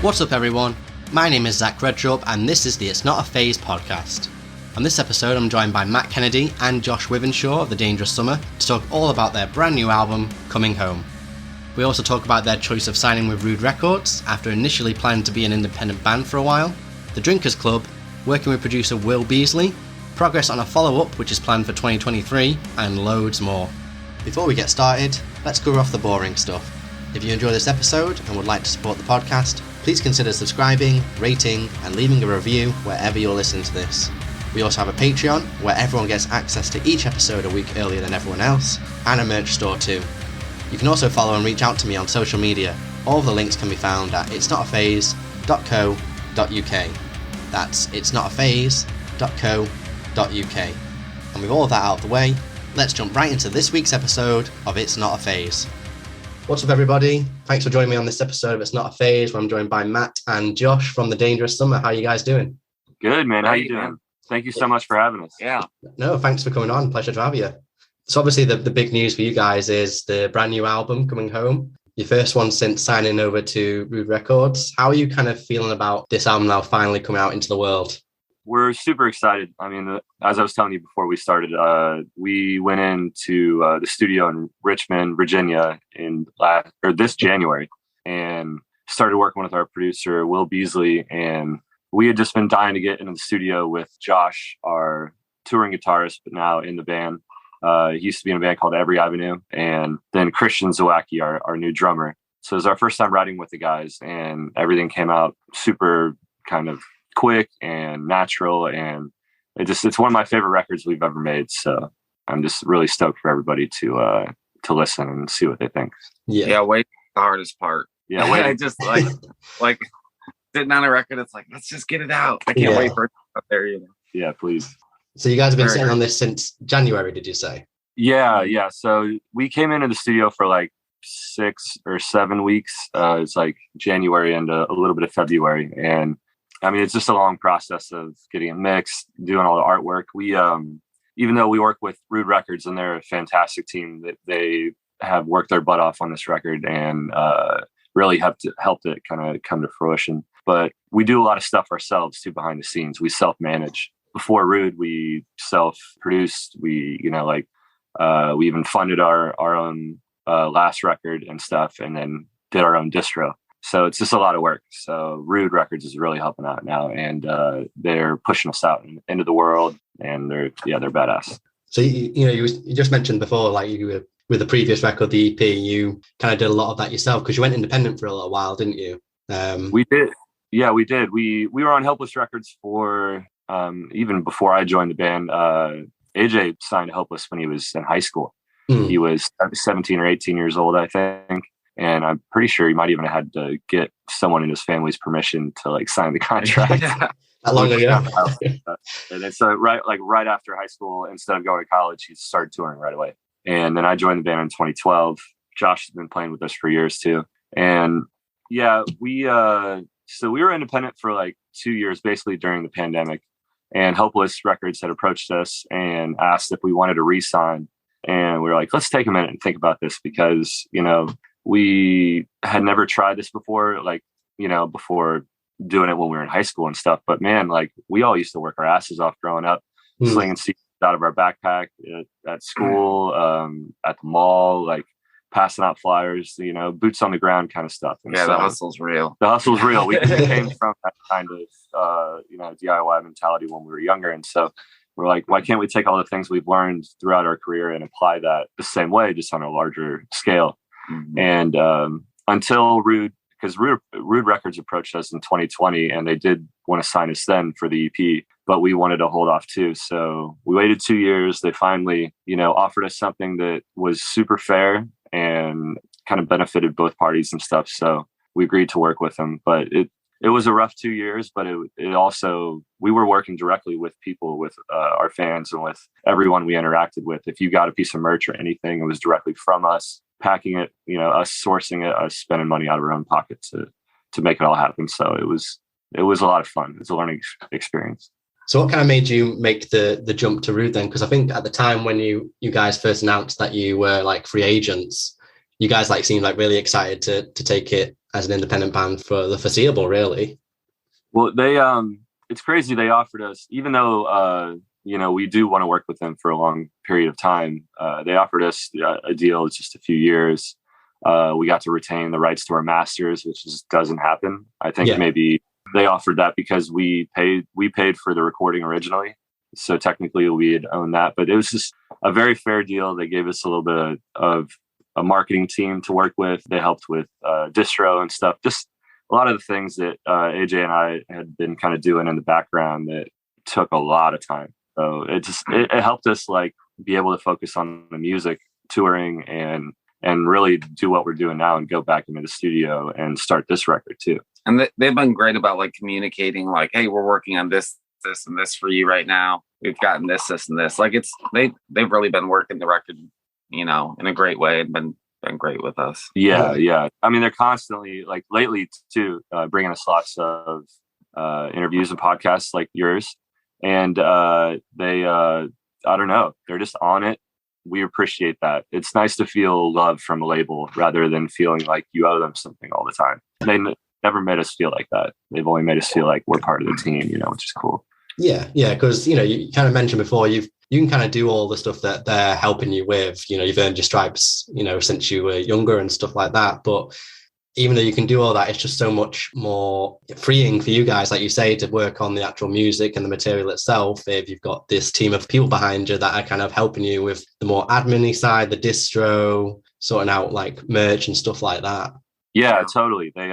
What's up everyone, my name is REDRUP and this is the It's Not a Phase podcast. On this episode I'm joined by Matt Kennedy and Josh Withenshaw of The Dangerous Summer to talk all about their brand new album, Coming Home. We also talk about their choice of signing with Rude Records after initially planning to be an independent band for a while, the Drinkers Club, working with producer Will Beasley, progress on a follow-up which is planned for 2023, and loads more. Before we get started, let's cover off the boring stuff. If you enjoy this episode and would like to support the podcast, please consider subscribing, rating, and leaving a review wherever you're listening to this. We also have a Patreon, where everyone gets access to each episode a week earlier than everyone else, and a merch store too. You can also follow and reach out to me on social media. All of the links can be found at itsnotaphase.co.uk. That's itsnotaphase.co.uk. And with all of that out of the way, let's jump right into this week's episode of It's Not a Phase. What's up everybody? Thanks for joining me on this episode of It's Not a Phase, where I'm joined by Matt and Josh from The Dangerous Summer. How are you guys doing? Good, man. How you doing? Thank you so much for having us. Yeah. No, thanks for coming on. Pleasure to have you. So obviously the big news for you guys is the brand new album Coming Home. Your first one since signing over to Rude Records. How are you kind of feeling about this album now finally coming out into the world? We're super excited. I mean, as I was telling you before we started, we went into the studio in Richmond, Virginia this January and started working with our producer, Will Beasley. And we had just been dying to get into the studio with Josh, our touring guitarist, but now in the band. He used to be in a band called Every Avenue. And then Christian Zawacki, our new drummer. So it was our first time writing with the guys, and everything came out super kind of quick and natural, and it's one of my favorite records we've ever made. So I'm just really stoked for everybody to listen and see what they think. Yeah, wait, the hardest part. Yeah, wait. I just like sitting on a record, it's like, let's just get it out. I can't wait for it out there, you know. Yeah, please. So you guys have been sitting on this since January, did you say? Yeah. So we came into the studio for like 6 or 7 weeks. It's like January and a little bit of February, and I mean, it's just a long process of getting it mixed, doing all the artwork. We, even though we work with Rude Records and they're a fantastic team, that they have worked their butt off on this record and really helped it kind of come to fruition. But we do a lot of stuff ourselves too behind the scenes. We self-manage. Before Rude, we self-produced. We, we even funded our own last record and stuff, and then did our own distro. So it's just a lot of work. So Rude Records is really helping out now, and they're pushing us out into the world, and they're badass. So you just mentioned before, like you were with the previous record, the EP, you kind of did a lot of that yourself because you went independent for a little while, didn't you? We did. Yeah, we did. We were on Helpless Records for even before I joined the band. AJ signed Helpless when he was in high school. He was 17 or 18 years old, I think. And I'm pretty sure he might even have had to get someone in his family's permission to like sign the contract. That long ago. And then so right after high school, instead of going to college, he started touring right away. And then I joined the band in 2012. Josh has been playing with us for years too. And yeah, we were independent for like 2 years, basically during the pandemic. And Helpless Records had approached us and asked if we wanted to re-sign. And we were like, let's take a minute and think about this because, we had never tried this before, before doing it when we were in high school and stuff. But man, like we all used to work our asses off growing up, slinging seeds out of our backpack at school, at the mall, like passing out flyers, boots on the ground kind of stuff. And yeah, so, the hustle's real. The hustle's real. We came from that kind of, DIY mentality when we were younger. And so we're like, why can't we take all the things we've learned throughout our career and apply that the same way, just on a larger scale? Mm-hmm. And until Rude Records approached us in 2020, and they did want to sign us then for the EP, but we wanted to hold off too. So we waited 2 years. They finally, offered us something that was super fair and kind of benefited both parties and stuff. So we agreed to work with them, but it was a rough 2 years, but it also, we were working directly with people, with our fans and with everyone we interacted with. If you got a piece of merch or anything, it was directly from us, packing it, us sourcing it, us spending money out of our own pocket to make it all happen. So it was a lot of fun. It's a learning experience. So what kind of made you make the jump to Rude then? Because I think at the time when you guys first announced that you were like free agents, you guys like seemed like really excited to take it as an independent band for the foreseeable, really. Well, they it's crazy. They offered us, even though we do want to work with them for a long period of time. They offered us a deal. It's just a few years. We got to retain the rights to our masters, which just doesn't happen. I think maybe they offered that because we paid for the recording originally. So technically we had owned that, but it was just a very fair deal. They gave us a little bit of a marketing team to work with. They helped with distro and stuff. Just a lot of the things that AJ and I had been kind of doing in the background that took a lot of time. So it helped us like be able to focus on the music, touring, and really do what we're doing now and go back into the studio and start this record too. And they've been great about like communicating like, hey, we're working on this and this for you right now. We've gotten this and this. Like they've really been working the record, in a great way and been great with us. Yeah. I mean, they're constantly like lately too, bringing us lots of interviews and podcasts like yours. And they, I don't know, they're just on it. We appreciate that. It's nice to feel love from a label rather than feeling like you owe them something all the time. They never made us feel like that. They've only made us feel like we're part of the team, which is cool. Yeah, because you kind of mentioned before you can kind of do all the stuff that they're helping you with. You've earned your stripes, since you were younger and stuff like that. But even though you can do all that, it's just so much more freeing for you guys, like you say, to work on the actual music and the material itself. If you've got this team of people behind you that are kind of helping you with the more admin-y side, the distro, sorting out like merch and stuff like that. Yeah, totally. They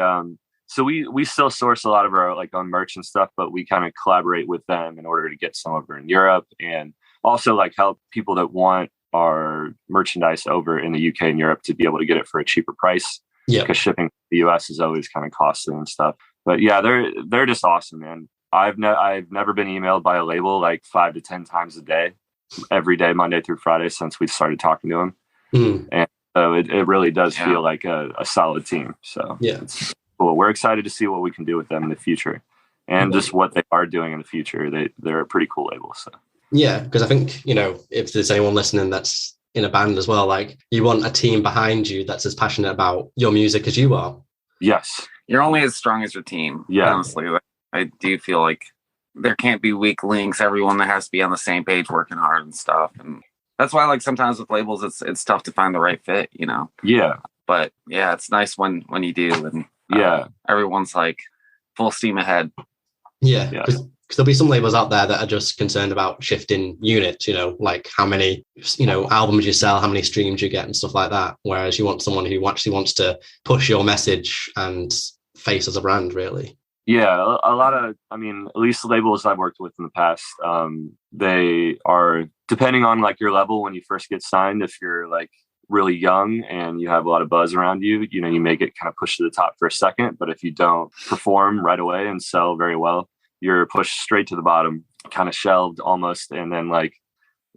so we still source a lot of our like own merch and stuff, but we kind of collaborate with them in order to get some over in Europe, and also like help people that want our merchandise over in the UK and Europe to be able to get it for a cheaper price. Yeah, because shipping to the US is always kind of costly and stuff. But yeah, they're just awesome, man. I've never been emailed by a label like 5 to 10 times a day, every day, Monday through Friday, since we started talking to them. And so it really does feel like a solid team. So yeah, it's cool. We're excited to see what we can do with them in the future, and just what they are doing in the future. They're a pretty cool label. So yeah, because I think if there's anyone listening that's in a band as well, like you want a team behind you that's as passionate about your music as you are. Yes, you're only as strong as your team. Yeah, honestly, I do feel like there can't be weak links. Everyone that has to be on the same page, working hard and stuff, and that's why like sometimes with labels it's tough to find the right fit. Yeah, but yeah, it's nice when you do, and everyone's like full steam ahead. Yeah. Because there'll be some labels out there that are just concerned about shifting units, like how many, albums you sell, how many streams you get and stuff like that. Whereas you want someone who actually wants to push your message and face as a brand, really. Yeah, a lot of, at least the labels I've worked with in the past, they are, depending on like your level when you first get signed, if you're like really young and you have a lot of buzz around you, you may get kind of pushed to the top for a second. But if you don't perform right away and sell very well, you're pushed straight to the bottom, kind of shelved almost. And then like,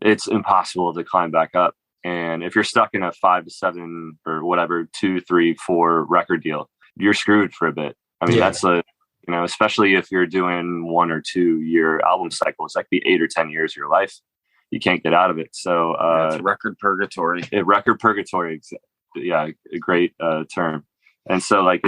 it's impossible to climb back up. And if you're stuck in a 5 to 7 or whatever, 2, 3, 4 record deal, you're screwed for a bit. That's especially if you're doing 1 or 2 year album cycles, that could be 8 or 10 years of your life. You can't get out of it. So it's record purgatory. Record purgatory. Yeah, a great term. And so like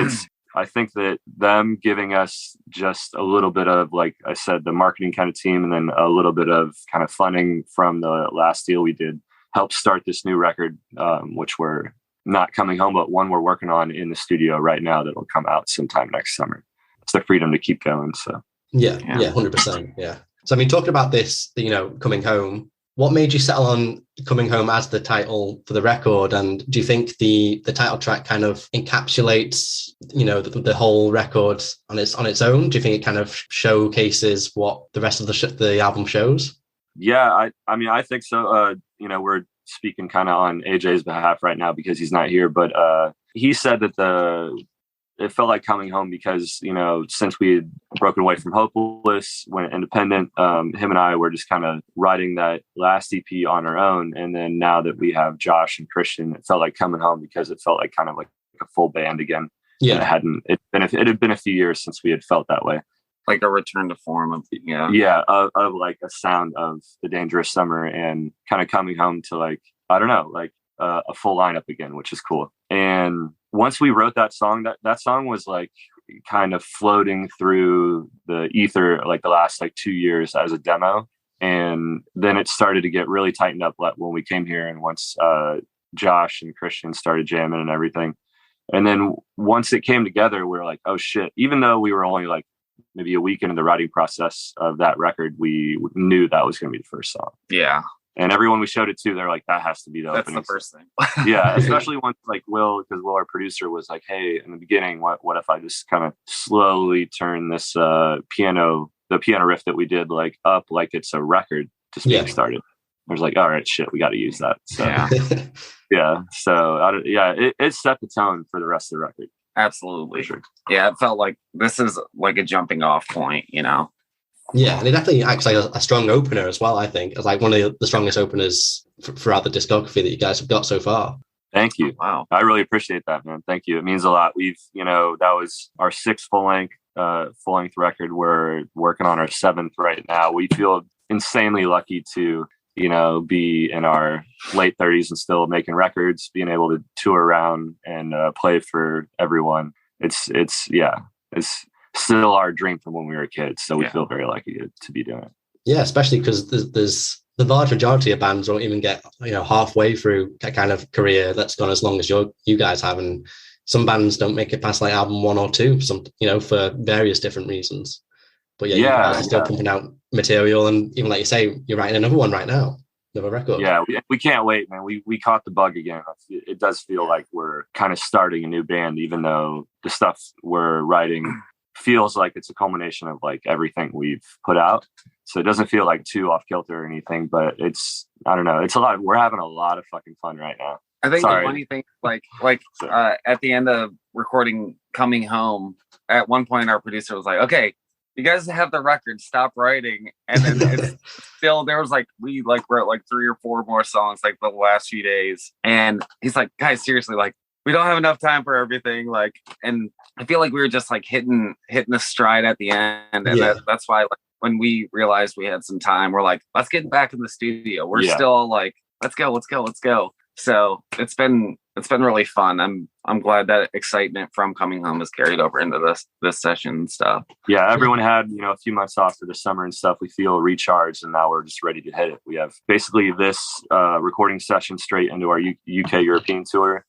I think that them giving us just a little bit of, like I said, the marketing kind of team, and then a little bit of kind of funding from the last deal we did, helped start this new record, which we're not coming home, but one we're working on in the studio right now that will come out sometime next summer. It's the freedom to keep going. So yeah, 100%. Yeah. So talking about this, coming home, what made you settle on Coming Home as the title for the record? And do you think the title track kind of encapsulates, the whole record on its own? Do you think it kind of showcases what the rest of the album shows? Yeah, I think so. We're speaking kind of on AJ's behalf right now because he's not here, but he said that it felt like coming home because, since we had broken away from Hopeless, went independent, him and I were just kind of writing that last EP on our own. And then now that we have Josh and Christian, it felt like coming home because it felt like kind of like a full band again. Yeah. It had been a few years since we had felt that way. Like a return to form of like a sound of The Dangerous Summer, and kind of coming home to like, I don't know, like a full lineup again, which is cool. And once we wrote that song, that song was like kind of floating through the ether like the last like 2 years as a demo. And then it started to get really tightened up when we came here, and once Josh and Christian started jamming and everything. And then once it came together, we were like, oh shit, even though we were only like maybe a week into the writing process of that record, we knew that was going to be the first song. Yeah. And everyone we showed it to, they're like, that has to be the opening. That's the first thing. Yeah, especially once like Will, because Will, our producer, was like, hey, in the beginning, what if I just kind of slowly turn this the piano riff that we did like up like it's a record just being started. I was like, all right, shit, we got to use that. So it set the tone for the rest of the record. Absolutely. Sure. Yeah, it felt like this is like a jumping off point, you know? Yeah, and it definitely acts like a strong opener as well, I think. It's like one of the strongest openers throughout the discography that you guys have got so far. Thank you. Wow. I really appreciate that, man. Thank you. It means a lot. We've, that was our 6th full-length record. We're working on our 7th right now. We feel insanely lucky to, be in our late 30s and still making records, being able to tour around and play for everyone. It's still our dream from when we were kids. So we feel very lucky to be doing it. Yeah, especially because there's the large majority of bands don't even get, halfway through a kind of career that's gone as long as you guys have. And some bands don't make it past like album 1 or 2, for various different reasons. But you guys are still pumping out material. And even like you say, you're writing another one right now, another record. Yeah, we can't wait, man. We caught the bug again. It does feel like we're kind of starting a new band, even though the stuff we're writing feels like it's a culmination of like everything we've put out. So it doesn't feel like too off kilter or anything, but I don't know. It's a lot. We're having a lot of fucking fun right now. I think the funny thing, at the end of recording Coming Home, at one point our producer was like, okay, you guys have the record, stop writing. And then it's still, there was like, we like wrote like 3 or 4 more songs like the last few days. And he's like, guys, seriously, like, we don't have enough time for everything. Like, and I feel like we were just like hitting a stride at the end. And that's why like, when we realized we had some time, we're like, let's get back in the studio. We're still like, let's go. So it's been really fun. I'm glad that excitement from Coming Home has carried over into this session and stuff. Yeah, everyone had, a few months off for the summer and stuff. We feel recharged, and now we're just ready to hit it. We have basically this recording session straight into our UK European tour.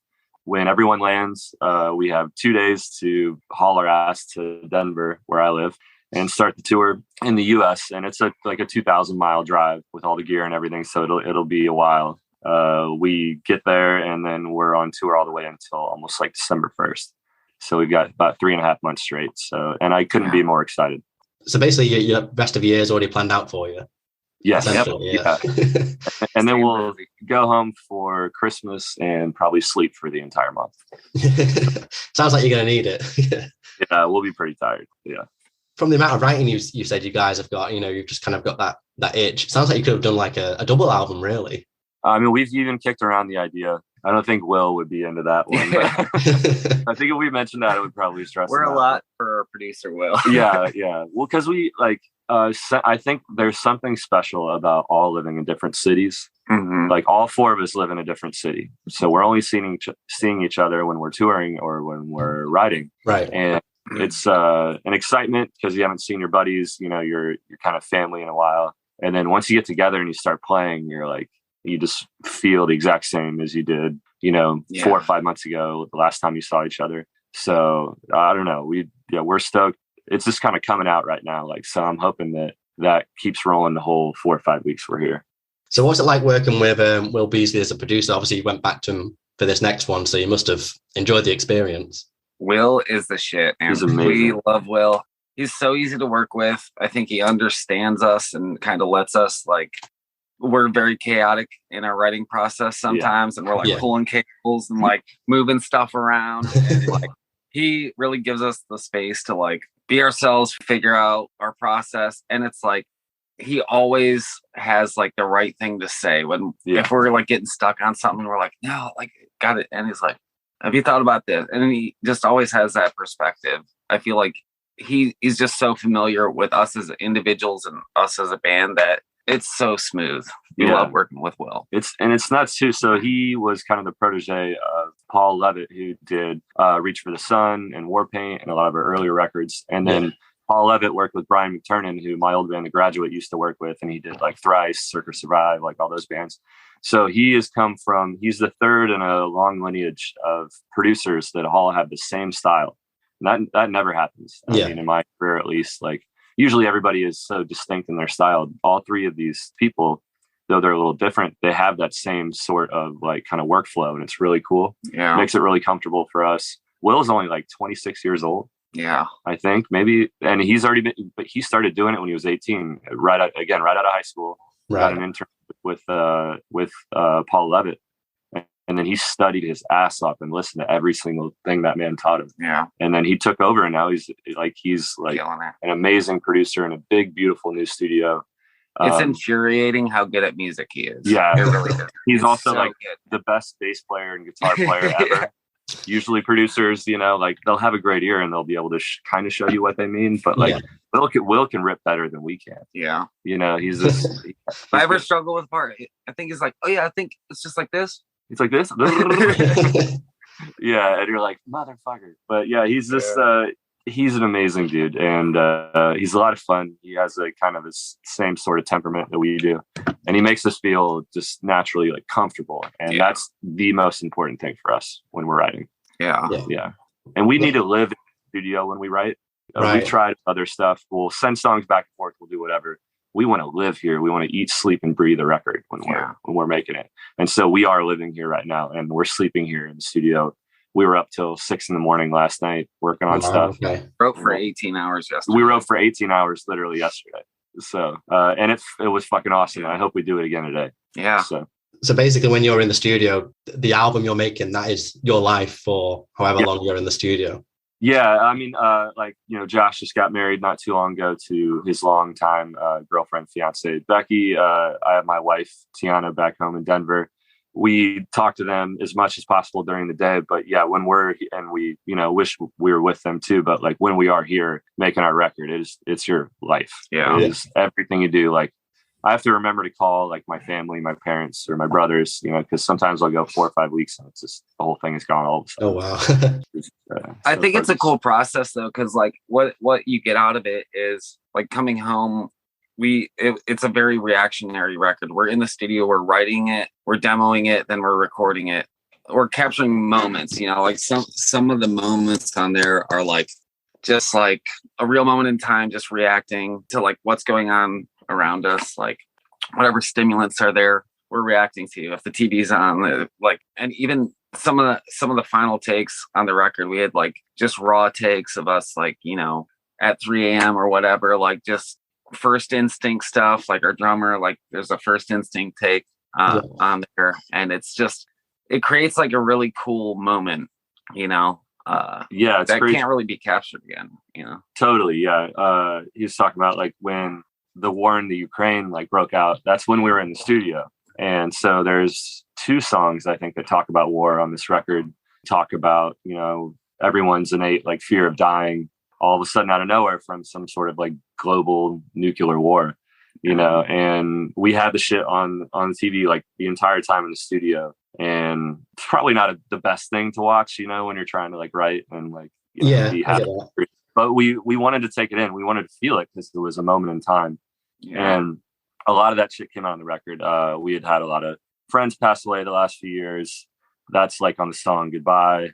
When everyone lands, we have 2 days to haul our ass to Denver, where I live, and start the tour in the US. And it's like a 2,000-mile drive with all the gear and everything. So it'll be a while. We get there, and then we're on tour all the way until almost like December 1st. So we've got about 3.5 months straight. So, and I couldn't be more excited. So basically your rest of the year is already planned out for you. Yes. Yeah. And then we'll go home for Christmas and probably sleep for the entire month. Sounds like you're going to need it. Yeah, we'll be pretty tired. Yeah. From the amount of writing you said you guys have got, you've just kind of got that itch. It sounds like you could have done like a double album, really. I mean, we've even kicked around the idea. I don't think Will would be into that one. But I think if we mentioned that, it would probably stress him out. We're a lot for our producer, Will. Yeah. Well, because we like, I think there's something special about all living in different cities. Mm-hmm. Like all 4 of us live in a different city. So we're only seeing each other when we're touring or when we're writing. Right. And it's an excitement because you haven't seen your buddies, your kind of family in a while. And then once you get together and you start playing, you're like, you just feel the exact same as you did, 4 or 5 months ago, the last time you saw each other. So I don't know. We're stoked. It's just kind of coming out right now. Like, so I'm hoping that keeps rolling the whole 4 or 5 weeks we're here. So what's it like working with Will Beasley as a producer? Obviously you went back to him for this next one, so you must have enjoyed the experience. Will is the shit, man. He's amazing. We love Will. He's so easy to work with. I think he understands us and kind of lets us we're very chaotic in our writing process sometimes, and we're pulling cables and moving stuff around. And he really gives us the space to be ourselves, figure out our process. And it's he always has the right thing to say when if we're getting stuck on something, we're no, got it. And he's like, have you thought about this? And he just always has that perspective. I feel like he's just so familiar with us as individuals and us as a band that it's so smooth. We love working with Will. It's nuts too. So he was kind of the protege of Paul Levitt, who did Reach for the Sun and Warpaint and a lot of our earlier records. And then Paul Levitt worked with Brian McTernan, who my old band, The Graduate, used to work with, and he did like Thrice, Circus Survive, like all those bands. So he's the third in a long lineage of producers that all have the same style. And that never happens. I mean, in my career, at least, like usually everybody is so distinct in their style. All three of these people, though they're a little different, they have that same sort of like kind of workflow, and it's really cool. Yeah. Makes it really comfortable for us. Will's only like 26 years old. Yeah, I think maybe, and he started doing it when he was 18, right out of high school. Right. Got an internship with Paul Levitt, and then he studied his ass off and listened to every single thing that man taught him. Yeah, and then he took over, and now he's like an amazing producer in a big, beautiful new studio. It's infuriating how good at music he is. Yeah, it really is. He's also so like good. The best bass player and guitar player ever. Usually producers, like they'll have a great ear and they'll be able to kind of show you what they mean. But like Will can rip better than we can. Yeah. He's this. If I ever struggle with part, I think it's like, oh yeah, I think it's just like this. It's like this. Yeah. And you're like, motherfucker. But yeah, he's this, he's an amazing dude. And he's a lot of fun. He has a kind of the same sort of temperament that we do. And he makes us feel just naturally like comfortable. And that's the most important thing for us when we're writing. Yeah. Yeah. And we need to live in the studio when we write. We've tried other stuff. We'll send songs back and forth. We'll do whatever. We want to live here. We want to eat, sleep, and breathe a record when we're making it. And so we are living here right now, and we're sleeping here in the studio. We were up till 6 a.m. last night working on stuff. Okay. Wrote for 18 hours yesterday. We wrote for 18 hours literally yesterday. So, and it was fucking awesome. I hope we do it again today. Yeah. So basically when you're in the studio, the album you're making, that is your life for however long you're in the studio. Yeah. I mean, Josh just got married not too long ago to his longtime girlfriend, fiance, Becky. I have my wife, Tiana, back home in Denver. We talk to them as much as possible during the day, but when we wish we were with them too. But like when we are here making our record, it's your life. Yeah. It is everything you do. Like I have to remember to call like my family, my parents or my brothers, because sometimes I'll go 4 or 5 weeks and it's just the whole thing is gone all of a sudden. Oh, wow. I think it's a cool process though. Cause like what you get out of it is like coming home. It's a very reactionary record. We're in the studio, we're writing it, we're demoing it, then we're recording it. We're capturing moments, like some of the moments on there are like just like a real moment in time, just reacting to like what's going on around us, like whatever stimulants are there, we're reacting to. If the TV's on, like, and even some of the final takes on the record, we had like just raw takes of us, like, at 3 a.m. or whatever, like just first instinct stuff, like our drummer, like there's a first instinct take on there, and it creates like a really cool moment, it's that crazy. Can't really be captured again, Totally. Yeah. He was talking about like when the war in the Ukraine like broke out, that's when we were in the studio. And so there's 2 songs I think that talk about war on this record, talk about everyone's innate like fear of dying all of a sudden out of nowhere from some sort of like global nuclear war, and we had the shit on TV like the entire time in the studio. And it's probably not the best thing to watch, when you're trying to like write and like, but we wanted to take it in. We wanted to feel it because it was a moment in time. Yeah. And a lot of that shit came out on the record. We had a lot of friends pass away the last few years. That's like on the song Goodbye.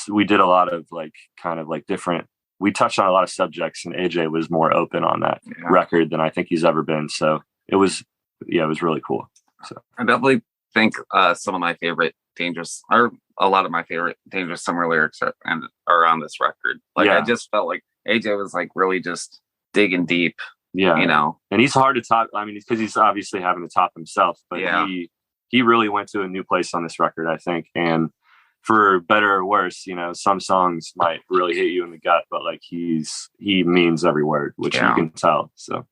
We did a lot of like kind of like different. We touched on a lot of subjects, and AJ was more open on that record than I think he's ever been. So it was really cool. So I definitely think some of my favorite a lot of my favorite Dangerous Summer lyrics are on this record. Like I just felt like AJ was like really just digging deep. Yeah, and he's hard to top. I mean, because he's obviously having to top himself, but he really went to a new place on this record, I think, and. For better or worse, some songs might really hit you in the gut, but like he means every word, which you can tell. So,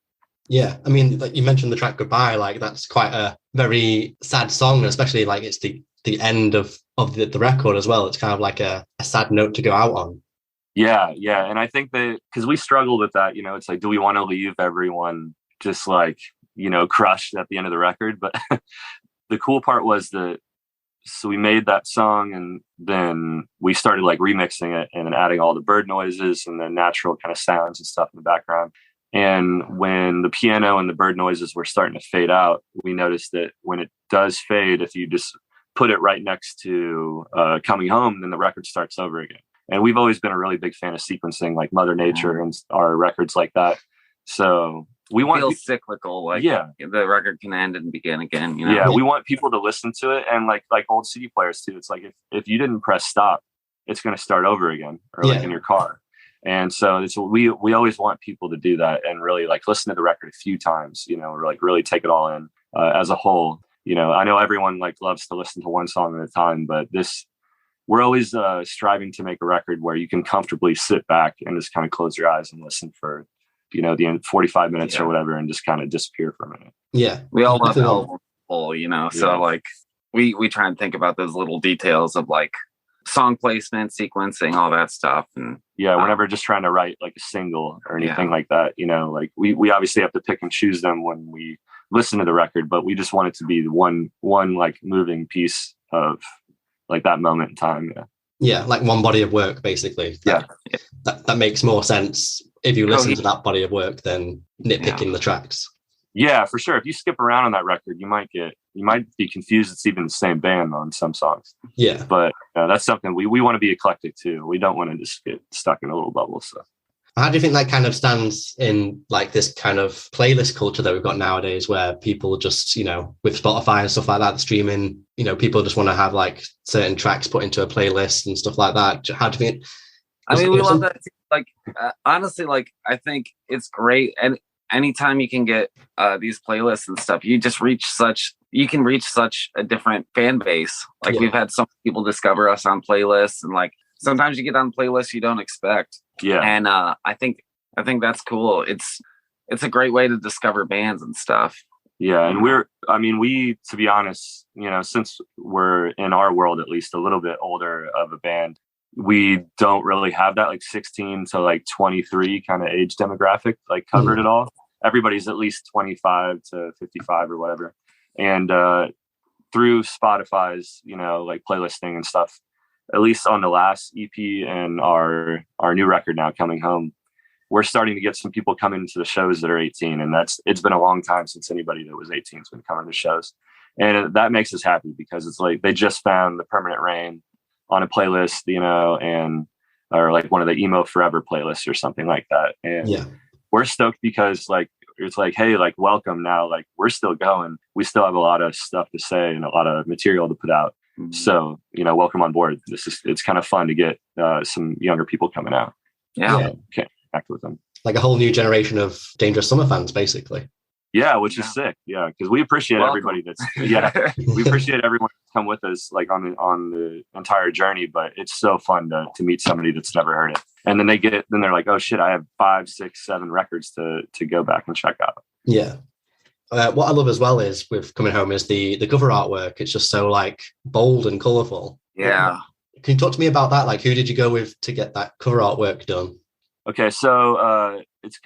yeah, I mean, like you mentioned the track Goodbye, like that's quite a very sad song, especially like it's the end of the record as well. It's kind of like a sad note to go out on. Yeah, and I think that because we struggled with that, it's like, do we want to leave everyone just like crushed at the end of the record. But the cool part was so we made that song, and then we started like remixing it and then adding all the bird noises and the natural kind of sounds and stuff in the background. And when the piano and the bird noises were starting to fade out, we noticed that when it does fade, if you just put it right next to Coming Home, then the record starts over again. And we've always been a really big fan of sequencing, like Mother Nature and our records like that. So we want feel cyclical, like the record can end and begin again. Yeah, we want people to listen to it, and like old CD players too. It's like if you didn't press stop, it's going to start over again, or like in your car. And so we always want people to do that and really like listen to the record a few times, or like really take it all in as a whole. I know everyone like loves to listen to one song at a time, but we're always striving to make a record where you can comfortably sit back and just kind of close your eyes and listen for the end 45 minutes or whatever, and just kind of disappear for a minute. Yeah, we all love album full, so like we try and think about those little details of like song placement, sequencing, all that stuff. And we're never just trying to write like a single or anything like that. Like we obviously have to pick and choose them when we listen to the record, but we just want it to be one like moving piece of like that moment in time. Like one body of work, basically. That makes more sense if you listen to that body of work than nitpicking the tracks. Yeah, for sure. If you skip around on that record, you might be confused it's even the same band on some songs. Yeah. But that's something we want to be eclectic too. We don't want to just get stuck in a little bubble. So how do you think that kind of stands in like this kind of playlist culture that we've got nowadays, where people just, with Spotify and stuff like that, streaming, people just want to have like certain tracks put into a playlist and stuff like that. How do you think? We love that. Like, honestly, like, I think it's great. And anytime you can get these playlists and stuff, you can reach such a different fan base. Like we've had some people discover us on playlists, and like sometimes you get on playlists you don't expect. Yeah. And I think that's cool. It's a great way to discover bands and stuff. Yeah. And we, to be honest, since we're in our world, at least a little bit older of a band, we don't really have that like 16 to like 23 kind of age demographic like covered at all. Everybody's at least 25 to 55 or whatever. And through Spotify's, like playlisting and stuff, at least on the last EP and our new record now, Coming Home, we're starting to get some people coming to the shows that are 18. And it's been a long time since anybody that was 18 has been coming to shows. And that makes us happy, because it's like they just found The Permanent Rain on a playlist, or like one of the Emo Forever playlists or something like that. And we're stoked because like, it's like, hey, like, welcome now. Like, we're still going. We still have a lot of stuff to say and a lot of material to put out. Mm-hmm. So, welcome on board. It's kind of fun to get some younger people coming out. Yeah. Connect with them. Like a whole new generation of Dangerous Summer fans, basically. Yeah, which is sick. Yeah, because we appreciate everybody we appreciate everyone to come with us like on the entire journey. But it's so fun to meet somebody that's never heard it, and then they're like, oh shit, I have 5, 6, 7 records to go back and check out. Yeah. What I love as well is with Coming Home is the cover artwork. It's just so like bold and colorful. Yeah. Can you talk to me about that? Like, who did you go with to get that cover artwork done? Okay, so it's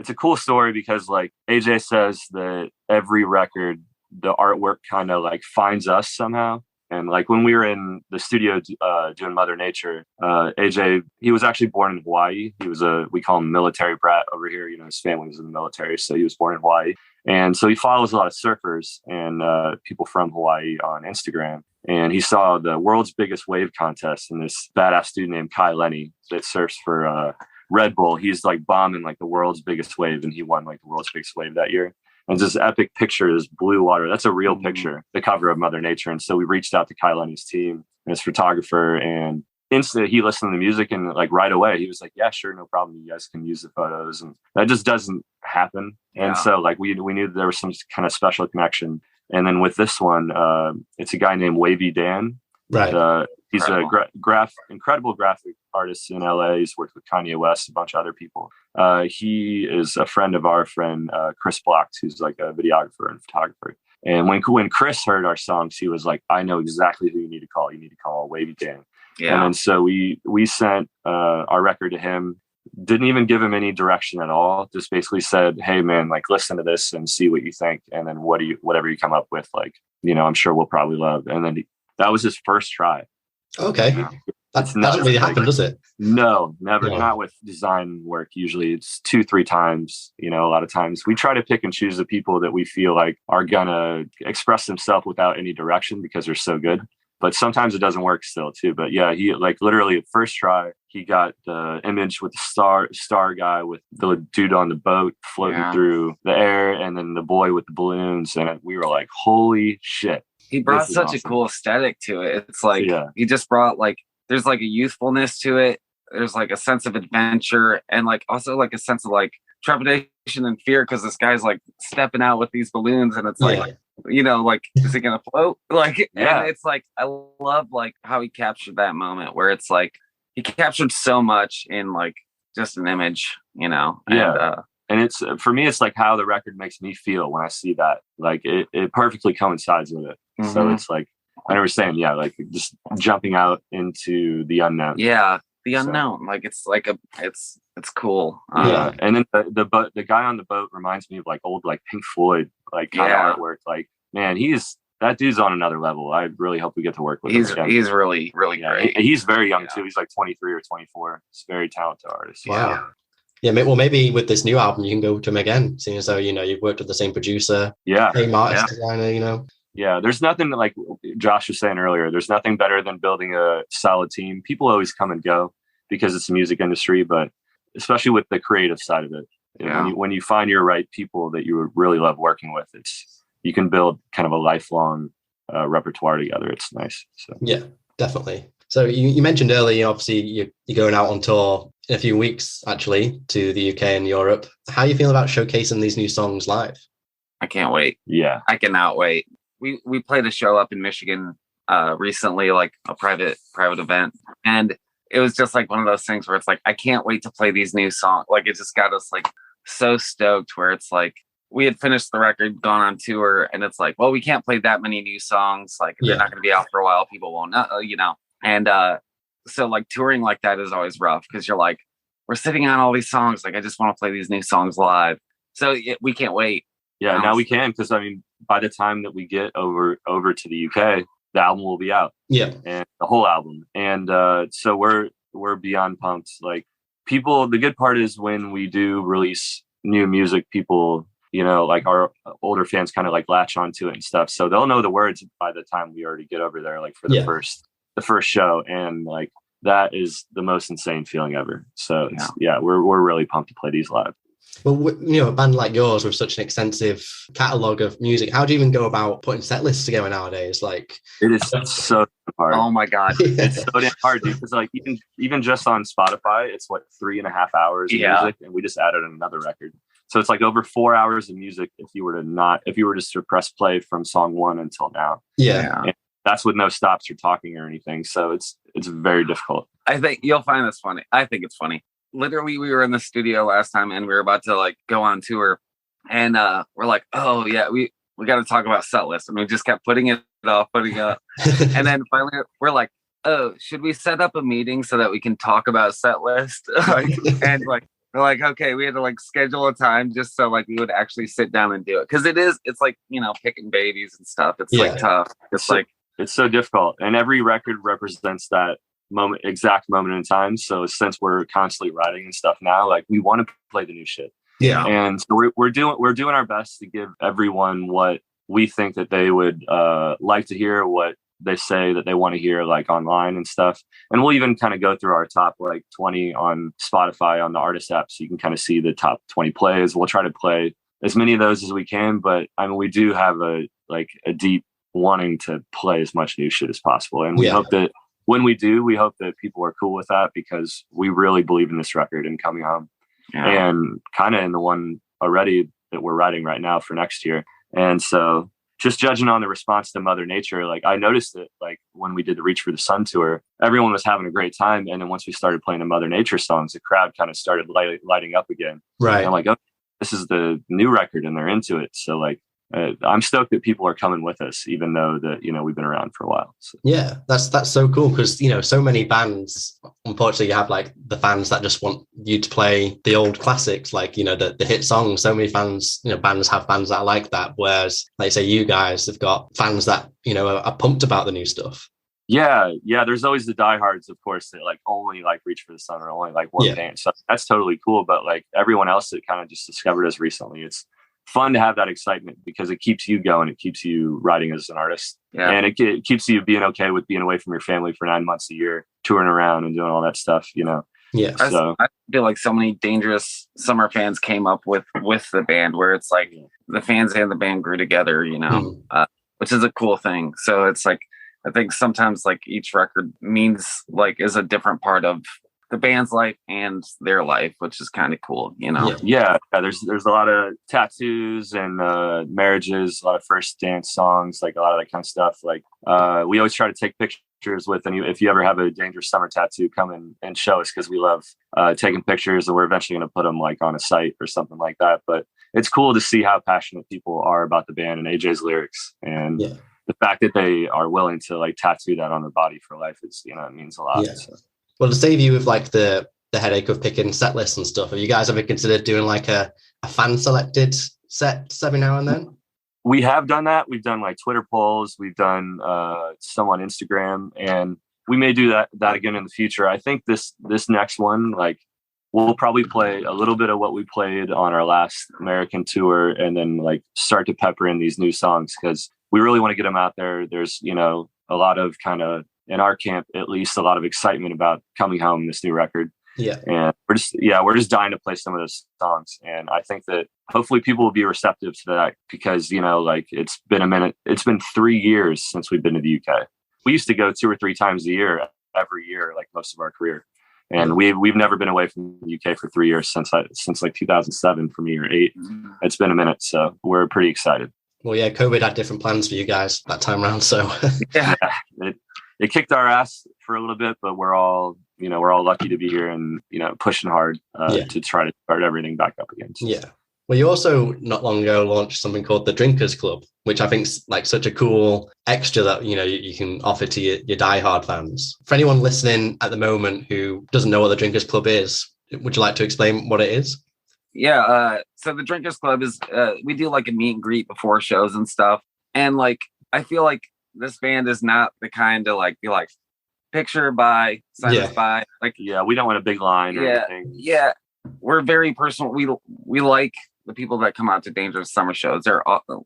a cool story, because like AJ says that every record, the artwork kind of like finds us somehow. And like when we were in the studio doing Mother Nature, AJ, he was actually born in Hawaii. He was we call him military brat over here. His family was in the military, so he was born in Hawaii. And so he follows a lot of surfers and people from Hawaii on Instagram. And he saw the world's biggest wave contest, and this badass dude named Kai Lenny that surfs for Red Bull. He's like bombing like the world's biggest wave, and he won like the world's biggest wave that year. And this epic picture is blue water. That's a real picture, the cover of Mother Nature. And so we reached out to Kai Lenny's team and his photographer, and instantly he listened to the music, and like right away he was like, yeah, sure, no problem. You guys can use the photos. And that just doesn't happen. Yeah. And so like we knew there was some kind of special connection. And then with this one, it's a guy named Wavy Dan. Right. He's a incredible graphic artist in LA. He's worked with Kanye West, a bunch of other people. He is a friend of our friend, Chris Block, who's like a videographer and photographer. And when Chris heard our songs, he was like, I know exactly who you need to call. You need to call Wavy Dan. Yeah. And then so we sent our record to him. didn't even give him any direction at all. Just basically said, hey man, like listen to this and see what you think. And then whatever you come up with, like, I'm sure we'll probably love. And then that was his first try. Okay. That doesn't really happen, does it? No, never. Yeah. Not with design work. Usually it's 2-3 times, a lot of times we try to pick and choose the people that we feel like are gonna express themselves without any direction because they're so good. But sometimes it doesn't work still too. But yeah, he like literally at first try, he got the image with the star guy with the dude on the boat floating through the air, and then the boy with the balloons. And we were like, holy shit. He brought such a cool aesthetic to it. It's like, he just brought like, there's like a youthfulness to it. There's like a sense of adventure and like also like a sense of like trepidation and fear because this guy's like stepping out with these balloons and it's like, like, is it gonna float? Like, and it's like, I love like how he captured that moment where it's like, he captured so much in like just an image, And it's, for me, it's like how the record makes me feel when I see that, like it perfectly coincides with it. Mm-hmm. So it's like, I never saying, like just jumping out into the unknown. Yeah. The unknown. So, like, it's like it's cool. And then the guy on the boat reminds me of like old, like Pink Floyd, like kind of artwork. Like, man, that dude's on another level. I really hope we get to work with him. He's really, really great. He's very young too. He's like 23 or 24. He's a very talented artist. Wow. Yeah, well, maybe with this new album, you can go to him again, seeing as though, you've worked with the same producer, same artist designer, Yeah, there's nothing like Josh was saying earlier. There's nothing better than building a solid team. People always come and go because it's the music industry, but especially with the creative side of it, when you find your right people that you would really love working with, you can build kind of a lifelong repertoire together. It's nice. So yeah, definitely. So you mentioned earlier, obviously you're going out on tour in a few weeks, actually, to the UK and Europe. How are you feeling about showcasing these new songs live? I can't wait. Yeah, I cannot wait. We played a show up in Michigan recently, like a private event, and it was just like one of those things where it's like, I can't wait to play these new songs. Like, it just got us like so stoked where it's like, we had finished the record, gone on tour, and it's like, well, we can't play that many new songs. Like, they're not going to be out for a while. People won't know, And so like touring like that is always rough because you're like, we're sitting on all these songs. Like, I just want to play these new songs live. So we can't wait. Yeah, now we can, because I mean, by the time that we get over to the UK, the album will be out. Yeah, and the whole album. And so we're beyond pumped. Like, people, the good part is when we do release new music, people, like our older fans kind of like latch onto it and stuff. So they'll know the words by the time we already get over there, like for the first show. And like, that is the most insane feeling ever. So we're really pumped to play these live. Well, a band like yours with such an extensive catalogue of music, how do you even go about putting set lists together nowadays? Like, it is so hard. Oh my God. It's so damn hard, dude. Because like even just on Spotify, it's 3.5 hours of music, and we just added another record. So it's like over 4 hours of music if you were just to press play from song 1 until now. Yeah. And that's with no stops or talking or anything. So it's very difficult. I think you'll find this funny. I think it's funny. Literally, we were in the studio last time and we were about to like go on tour, and we're like, oh yeah, we got to talk about set list, and we just kept putting it off, and then finally we're like, oh, should we set up a meeting so that we can talk about set list? And like, we're like, okay, we had to like schedule a time just so like we would actually sit down and do it, because it's like, picking babies and stuff. It's like tough. It's so difficult, and every record represents that exact moment in time. So since we're constantly writing and stuff now, like, we want to play the new shit. Yeah. And so we're doing our best to give everyone what we think that they would like to hear, what they say that they want to hear, like online and stuff. And we'll even kind of go through our top like 20 on Spotify on the artist app, so you can kind of see the top 20 plays. We'll try to play as many of those as we can, but I mean, we do have a deep wanting to play as much new shit as possible. And we hope that when we do, we hope that people are cool with that, because we really believe in this record and Coming Home, and kind of in the one already that we're writing right now for next year. And so just judging on the response to Mother Nature, like, I noticed that like when we did the Reach for the Sun tour, everyone was having a great time. And then once we started playing the Mother Nature songs, the crowd kind of started lighting up again. Right. And I'm like, oh, this is the new record and they're into it. So like, I'm stoked that people are coming with us, even though that, we've been around for a while. So. Yeah, that's so cool because, so many bands, unfortunately, you have like the fans that just want you to play the old classics, like, the hit songs. So many fans, bands have fans that are like that. Whereas, like say, you guys have got fans that, are pumped about the new stuff. Yeah. There's always the diehards, of course, that like only like Reach for the Sun or only like one band. So that's totally cool. But like everyone else that kind of just discovered us recently, it's fun to have that excitement because it keeps you going. It keeps you writing as an artist. Yeah. And it keeps you being okay with being away from your family for 9 months a year, touring around and doing all that stuff, Yeah. So I feel like so many Dangerous Summer fans came up with the band where it's like the fans and the band grew together, which is a cool thing. So it's like, I think sometimes like each record means like is a different part of the band's life and their life, which is kind of cool, Yeah. There's a lot of tattoos and marriages, a lot of first dance songs, like a lot of that kind of stuff. Like we always try to take pictures with, and if you ever have a Dangerous Summer tattoo, come in and show us because we love taking pictures, and we're eventually going to put them like on a site or something like that. But it's cool to see how passionate people are about the band and AJ's lyrics, and the fact that they are willing to like tattoo that on their body for life is, it means a lot. Yeah. So. Well, to save you with like the headache of picking set lists and stuff, have you guys ever considered doing like a fan selected set every now and then? We have done that. We've done like Twitter polls. We've done some on Instagram, and we may do that again in the future. I think this next one, like we'll probably play a little bit of what we played on our last American tour, and then like start to pepper in these new songs because we really want to get them out there. There's, a lot of kind of, in our camp, at least, a lot of excitement about coming home, this new record. Yeah. And we're just dying to play some of those songs. And I think that hopefully people will be receptive to that because, like it's been a minute. It's been 3 years since we've been to the UK. We used to go 2 or 3 times a year, every year, like most of our career. And we've never been away from the UK for 3 years since like 2007 for me, or 8. It's been a minute. So we're pretty excited. Well, yeah, COVID had different plans for you guys that time around. So it kicked our ass for a little bit, but we're all lucky to be here and, pushing hard to try to start everything back up again. So. Yeah. Well, you also not long ago launched something called the Drinkers Club, which I think is like such a cool extra that, you can offer to your diehard fans. For anyone listening at the moment who doesn't know what the Drinkers Club is, would you like to explain what it is? Yeah. So the Drinkers Club is, we do like a meet and greet before shows and stuff. And like, I feel like this band is not the kind to like be like picture by, sign us by. Like, we don't want a big line or anything. Yeah. We're very personal. We like the people that come out to Dangerous Summer shows.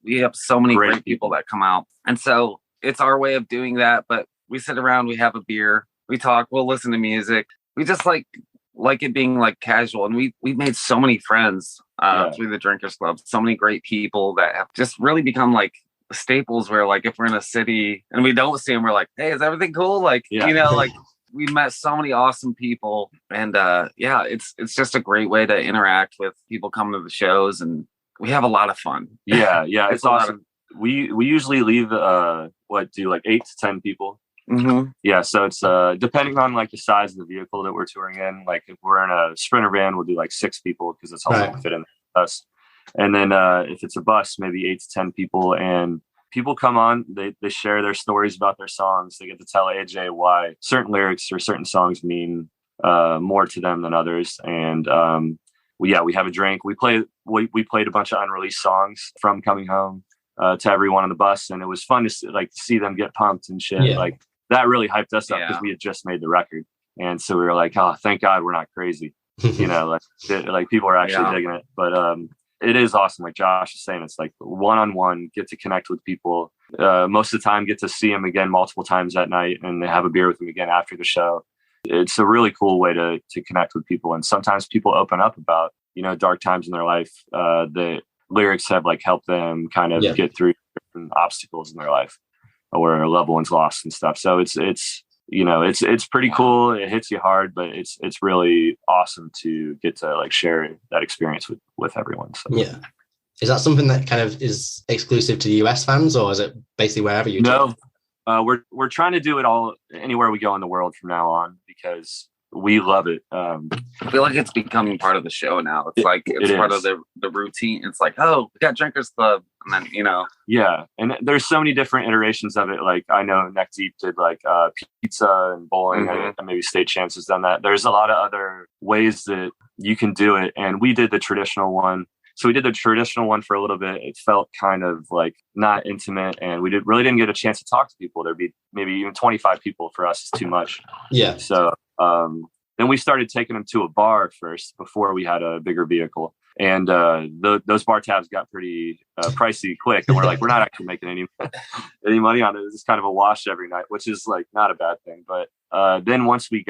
We have so many great people that come out. And so it's our way of doing that. But we sit around, we have a beer, we talk, we'll listen to music. We just like it being like casual. And we've made so many friends through the Drinkers Club. So many great people that have just really become like staples where like if we're in a city and we don't see them, we're like, hey, is everything cool? Like, like we met so many awesome people. And it's just a great way to interact with people coming to the shows. And we have a lot of fun. Yeah. It's awesome. We usually leave like 8 to 10 people. Mm-hmm. Yeah, so it's depending on like the size of the vehicle that we're touring in. Like if we're in a Sprinter van, we'll do like 6 people because it's all that fit in us. And then if it's a bus, maybe 8 to 10 people. And people come on, they share their stories about their songs. They get to tell AJ why certain lyrics or certain songs mean more to them than others. And we have a drink. We played a bunch of unreleased songs from Coming Home to everyone on the bus, and it was fun to see them get pumped and shit. Yeah. Like that really hyped us up because we had just made the record, and so we were like, oh, thank God we're not crazy. Like people are actually digging it. But it is awesome. Like Josh is saying, it's like one-on-one, get to connect with people. Most of the time, get to see them again multiple times that night, and they have a beer with them again after the show. It's a really cool way to connect with people. And sometimes people open up about, dark times in their life. The lyrics have like helped them kind of get through different obstacles in their life or loved ones lost and stuff. So it's pretty cool. It hits you hard, but it's really awesome to get to like share that experience with everyone. So. Yeah. Is that something that kind of is exclusive to the US fans, or is it basically wherever you go? No, we're trying to do it all anywhere we go in the world from now on, because we love it. I feel like it's becoming part of the show now. It's it part is. of the routine. It's like, oh, we got Drinkers Club, and then Yeah, and there's so many different iterations of it. Like I know Neck Deep did like pizza and bowling, and maybe State Champs has done that. There's a lot of other ways that you can do it, and we did the traditional one. So we did the traditional one for a little bit. It felt kind of like not intimate, and we really didn't get a chance to talk to people. There'd be maybe even 25 people for us is too much. Yeah. So then we started taking them to a bar first before we had a bigger vehicle. And those bar tabs got pretty pricey quick. And we're like, we're not actually making any money on it. It's kind of a wash every night, which is like not a bad thing. But then once we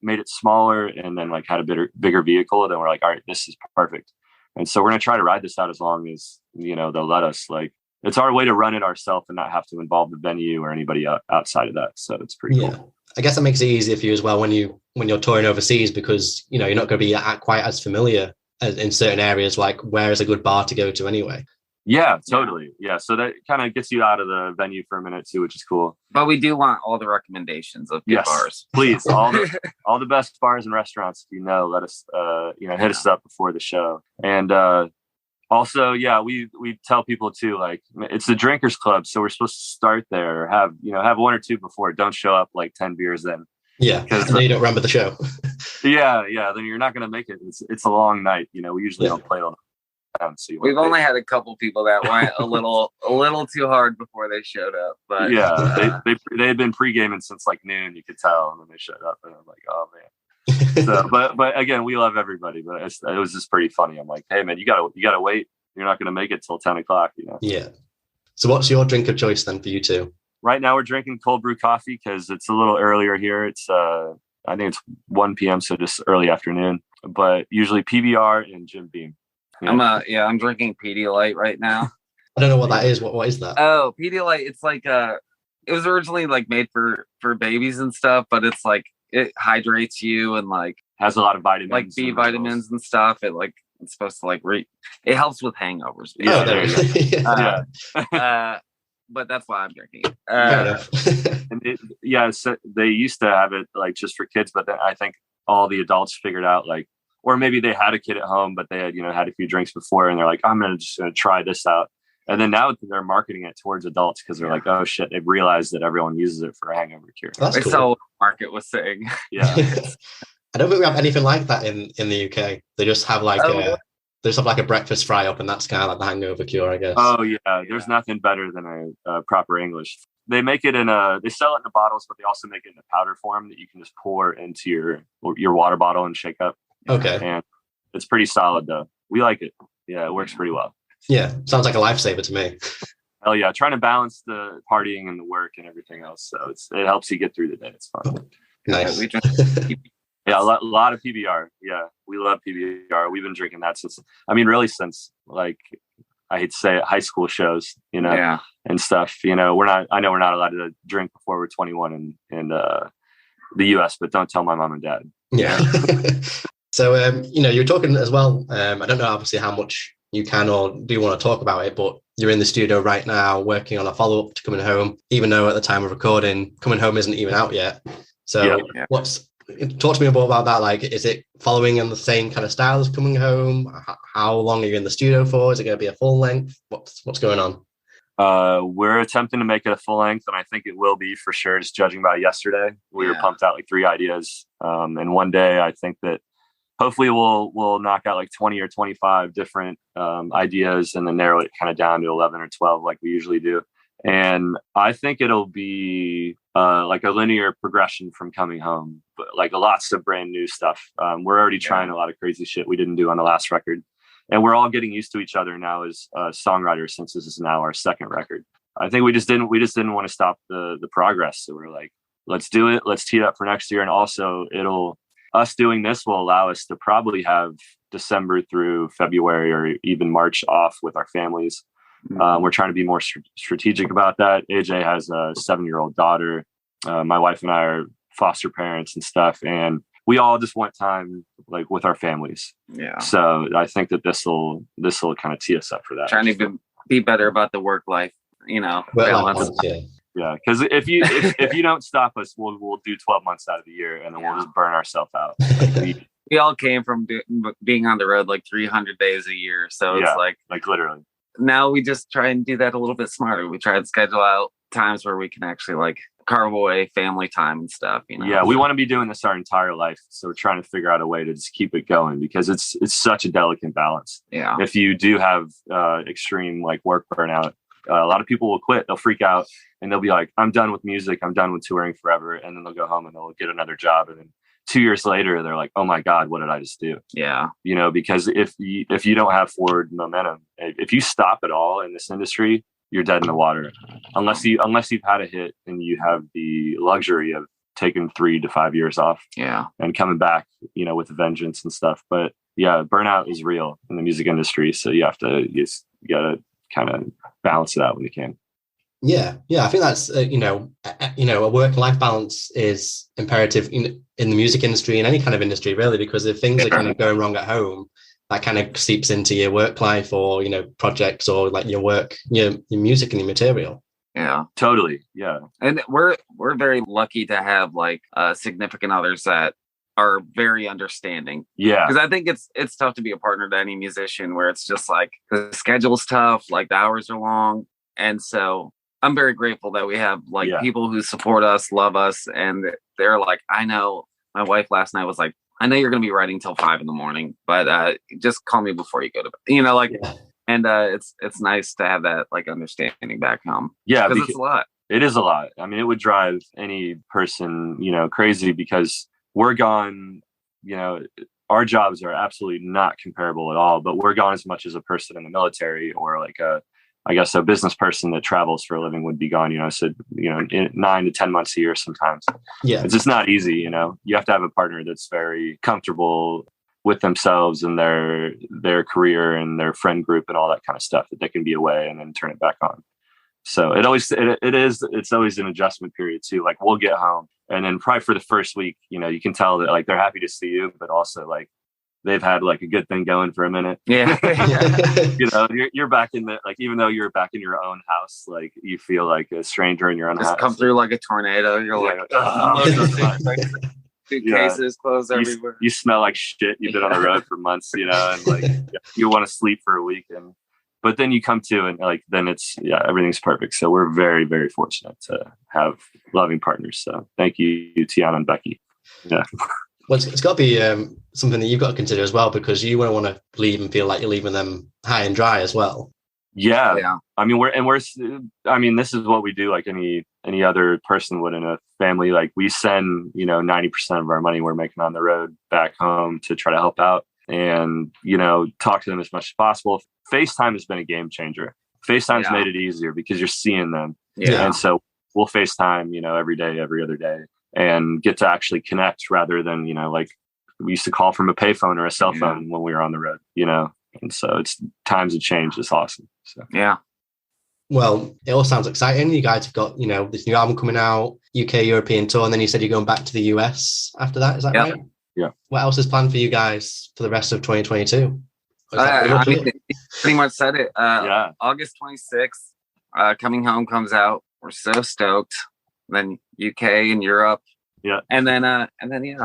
made it smaller and then like had a bigger vehicle, then we're like, all right, this is perfect. And so we're going to try to ride this out as long as, they'll let us. Like, it's our way to run it ourselves and not have to involve the venue or anybody outside of that. So it's pretty cool. I guess that makes it easier for you as well when you're touring overseas, because, you're not going to be quite as familiar in certain areas, like where is a good bar to go to anyway. Yeah, totally. Yeah. So that kind of gets you out of the venue for a minute too, which is cool. But we do want all the recommendations of good bars. Please. All the best bars and restaurants, let us, hit us up before the show. And also, we tell people too, like it's the Drinkers Club. So we're supposed to start there, have one or two before. Don't show up like 10 beers then. Yeah. Because then you don't remember the show. Yeah. Then you're not going to make it. It's a long night. We usually don't play all so we've only had a couple people that went a little too hard before they showed up, but they had been pre-gaming since like noon, you could tell, and then they showed up and I'm like, oh man. So but again, we love everybody, but it was just pretty funny. I'm like, hey man, you gotta wait, you're not gonna make it till 10 o'clock. Yeah. So what's your drink of choice then for you two? Right now we're drinking cold brew coffee because it's a little earlier here. It's I think it's 1 p.m, so just early afternoon, but usually PBR and Jim Beam. Yeah. I'm drinking Pedialyte right now. I don't know what that is. What is that? Oh, Pedialyte. It's like it was originally like made for babies and stuff, but it's like it hydrates you and like has a lot of vitamins, like B vitamins and stuff. It's supposed to like it helps with hangovers. Yeah, there you go. But that's why I'm drinking it. So they used to have it like just for kids, but then I think all the adults figured out like. Or maybe they had a kid at home, but they had, had a few drinks before and they're like, I'm just going to try this out. And then now they're marketing it towards adults because they're like, oh shit, they've realized that everyone uses it for a hangover cure. That's cool. So what the market was saying. Yeah. I don't think we have anything like that in the UK. They just have like a breakfast fry up and that's kind of like the hangover cure, I guess. Oh yeah. There's nothing better than a proper English. They make it they sell it in the bottles, but they also make it in a powder form that you can just pour into your water bottle and shake up. Okay. And it's pretty solid though. We like it. Yeah, it works pretty well. Yeah, sounds like a lifesaver to me. Hell yeah, trying to balance the partying and the work and everything else. So it helps you get through the day. It's fun. Nice. Yeah, a lot of PBR. Yeah, we love PBR. We've been drinking that since since like I hate to say it, high school shows, and stuff. I know we're not allowed to drink before we're 21 in the US, but don't tell my mom and dad. Yeah. So, you're talking as well. I don't know, obviously, how much you can or do want to talk about it, but you're in the studio right now working on a follow-up to Coming Home, even though at the time of recording, Coming Home isn't even out yet. So talk to me about that. Like, is it following in the same kind of style as Coming Home? How long are you in the studio for? Is it going to be a full length? What's going on? We're attempting to make it a full length, and I think it will be for sure, just judging by yesterday. We were pumped out like 3 ideas. And one day I think that hopefully we'll knock out like 20 or 25 different ideas and then narrow it kind of down to 11 or 12 like we usually do. And I think it'll be like a linear progression from Coming Home, but like lots of brand new stuff. We're already trying a lot of crazy shit we didn't do on the last record. And we're all getting used to each other now as songwriters, since this is now our second record. I think we just didn't want to stop the progress. So we're like, let's do it. Let's tee it up for next year. And also us doing this will allow us to probably have December through February or even March off with our families. We're trying to be more strategic about that. AJ has a 7-year-old daughter. My wife and I are foster parents and stuff. And we all just want time like with our families. Yeah. So I think that this will kind of tee us up for that. Trying to be better about the work life, balance. Yeah, because if you don't stop us, we'll do 12 months out of the year, and then we'll just burn ourselves out. We all came from being on the road like 300 days a year, so it's like literally. Now we just try and do that a little bit smarter. We try to schedule out times where we can actually like carve away family time and stuff. Yeah, we want to be doing this our entire life, so we're trying to figure out a way to just keep it going because it's such a delicate balance. Yeah, if you do have extreme like work burnout. A lot of people will quit. They'll freak out and they'll be like, I'm done with music. I'm done with touring forever. And then they'll go home and they'll get another job. And then 2 years later, they're like, oh my God, what did I just do? Yeah. Because if you don't have forward momentum, if you stop at all in this industry, you're dead in the water. Unless you've had a hit and you have the luxury of taking 3 to 5 years off. Yeah. And coming back, with a vengeance and stuff. But yeah, burnout is real in the music industry. So you gotta kind of balance it out when you can. Yeah, I think that's a work-life balance is imperative in the music industry, in any kind of industry, really, because if things are kind of going wrong at home, that kind of seeps into your work life or projects or like your work, your music and your material. Yeah, totally. Yeah, and we're very lucky to have like significant others that are very understanding. Yeah, because I think it's tough to be a partner to any musician where it's just like the schedule's tough, like the hours are long, and so I'm very grateful that we have like people who support us, love us, and they're like, I know. My wife last night was like, I know you're going to be writing till 5 a.m, but just call me before you go to bed. And it's nice to have that like understanding back home. Yeah, because it's a lot. It is a lot. I mean, it would drive any person crazy because we're gone. Our jobs are absolutely not comparable at all. But we're gone as much as a person in the military or like a business person that travels for a living would be gone. In 9 to 10 months a year sometimes. Yeah, it's just not easy. You have to have a partner that's very comfortable with themselves and their career and their friend group and all that kind of stuff that they can be away and then turn it back on. So it's always an adjustment period too. Like we'll get home and then probably for the first week, you can tell that like they're happy to see you, but also like they've had like a good thing going for a minute. Yeah. You're back in even though you're back in your own house, like you feel like a stranger in your own house. Come through like a tornado. You're suitcases, clothes everywhere. You smell like shit. You've been on the road for months, and like you want to sleep for a week. But then you come to and like then it's everything's perfect. So we're very, very fortunate to have loving partners. So thank you, Tiana and Becky. Yeah. Well, it's got to be something that you've got to consider as well, because you won't want to leave and feel like you're leaving them high and dry as well. Yeah. I mean, this is what we do like any other person would in a family. Like we send, 90% of our money we're making on the road back home to try to help out and, talk to them as much as possible. FaceTime has been a game changer. FaceTime's made it easier because you're seeing them. Yeah. And so we'll FaceTime, every day, every other day and get to actually connect rather than, like we used to call from a payphone or a cell phone when we were on the road, And so times have changed. It's awesome. So yeah. Well, it all sounds exciting. You guys have got, this new album coming out, UK European tour, and then you said you're going back to the US after that. Is that right? Yeah. What else is planned for you guys for the rest of 2022? Pretty much said it. August 26th, Coming Home comes out. We're so stoked. Then UK and Europe. Yeah. And then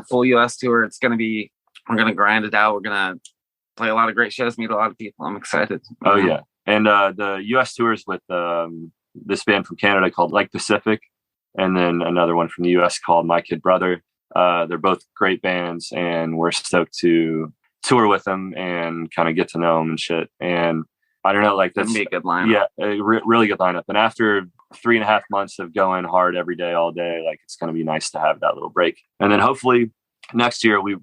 full US tour. We're going to grind it out. We're going to play a lot of great shows, meet a lot of people. I'm excited. Oh yeah. And the US tours with this band from Canada called Like Pacific, and then another one from the US called My Kid Brother. They're both great bands, and we're stoked to tour with them and kind of get to know them and shit. And I don't know, like that's be a good lineup. Yeah, a really good lineup. And after 3.5 months of going hard every day, all day, like it's going to be nice to have that little break. And then hopefully next year we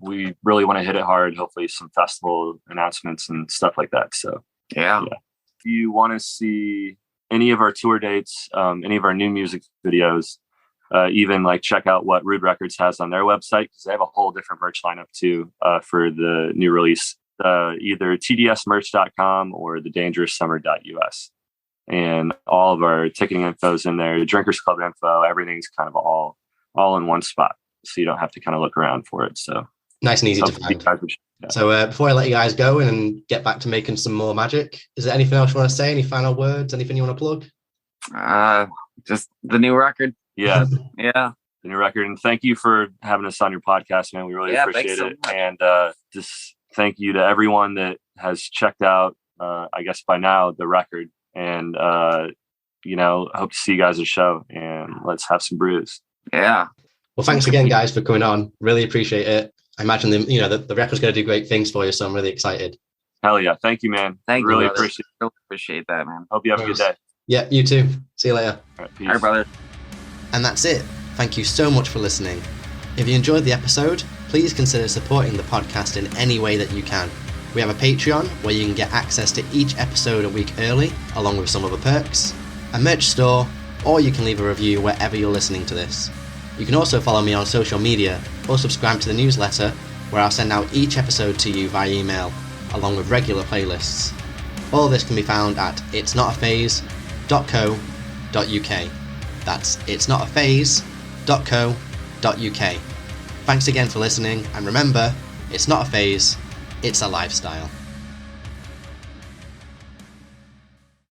really want to hit it hard. Hopefully some festival announcements and stuff like that. So yeah. If you want to see any of our tour dates, any of our new music videos, even like check out what Rude Records has on their website, because they have a whole different merch lineup too for the new release. Either tdsmerch.com or thedangeroussummer.us. And all of our ticketing info's in there, the Drinkers Club info, everything's kind of all in one spot. So you don't have to kind of look around for it. So nice and easy to find. So before I let you guys go and get back to making some more magic, is there anything else you want to say? Any final words? Anything you want to plug? Just the new record. Yeah. Yeah. The new record. And thank you for having us on your podcast, man. We really appreciate it. So and just thank you to everyone that has checked out, I guess by now, the record. And, I hope to see you guys at the show, and let's have some brews. Yeah. Well, thanks again, guys, for coming on. Really appreciate it. I imagine the record's going to do great things for you, so I'm really excited. Hell yeah. Thank you, man. Thank you. Really appreciate that, man. Hope you have a good day. Yeah, you too. See you later. All right, peace. All right, brother. And that's it. Thank you so much for listening. If you enjoyed the episode, please consider supporting the podcast in any way that you can. We have a Patreon where you can get access to each episode a week early, along with some other perks, a merch store, or you can leave a review wherever you're listening to this. You can also follow me on social media or subscribe to the newsletter, where I'll send out each episode to you via email, along with regular playlists. All this can be found at itsnotaphase.co.uk. That's itsnotaphase.co.uk. Thanks again for listening, and remember, it's not a phase, it's a lifestyle.